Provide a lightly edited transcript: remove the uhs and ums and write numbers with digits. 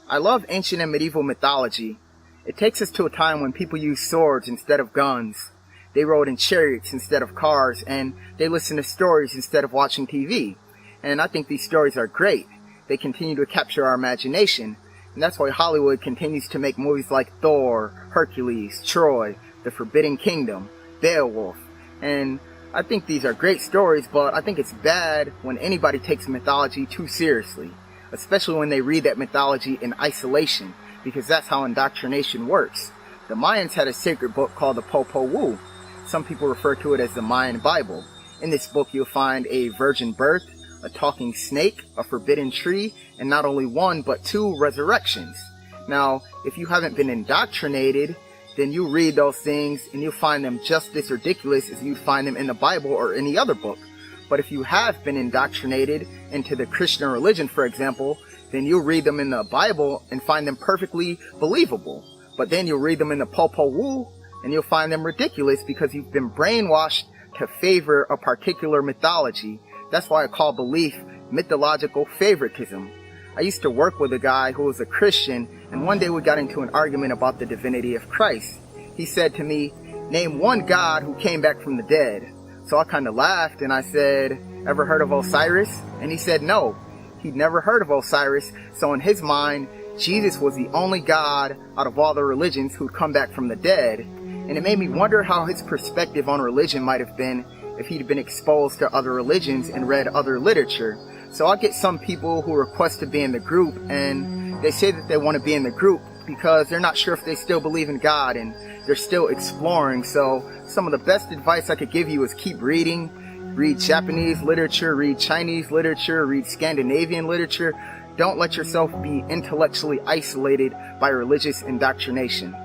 I love ancient and medieval mythology. It takes us to a time when people used swords instead of guns. They rode in chariots instead of cars, and they listened to stories instead of watching TV. And I think these stories are great. They continue to capture our imagination, and that's why Hollywood continues to make movies like Thor, Hercules, Troy, The Forbidden Kingdom, Beowulf. And I think these are great stories, but I think it's bad when anybody takes mythology too seriously, especially when they read that mythology in isolation, because that's how indoctrination works. The Mayans had a sacred book called the Popol Vuh. Some people refer to it as the Mayan Bible. In this book you'll find a virgin birth, a talking snake, a forbidden tree, and not only one but two resurrections. Now, if you haven't been indoctrinated, then you read those things and you'll find them just as ridiculous as you'd find them in the Bible or any other book. But if you have been indoctrinated into the Christian religion, for example, then you'll read them in the Bible and find them perfectly believable. But then you'll read them in the Popol Vuh and you'll find them ridiculous because you've been brainwashed to favor a particular mythology. That's why I call belief mythological favoritism. I used to work with a guy who was a Christian, and one day we got into an argument about the divinity of Christ. He said to me, "Name one God who came back from the dead." So I kind of laughed and I said, "Ever heard of Osiris?" And he said no, he'd never heard of Osiris. So in his mind, Jesus was the only God out of all the religions who'd come back from the dead. And it made me wonder how his perspective on religion might have been if he'd been exposed to other religions and read other literature. So I get some people who request to be in the group, and they say that they want to be in the group because they're not sure if they still believe in God and they're still exploring. So some of the best advice I could give you is keep reading. Read Japanese literature, read Chinese literature, read Scandinavian literature. Don't let yourself be intellectually isolated by religious indoctrination.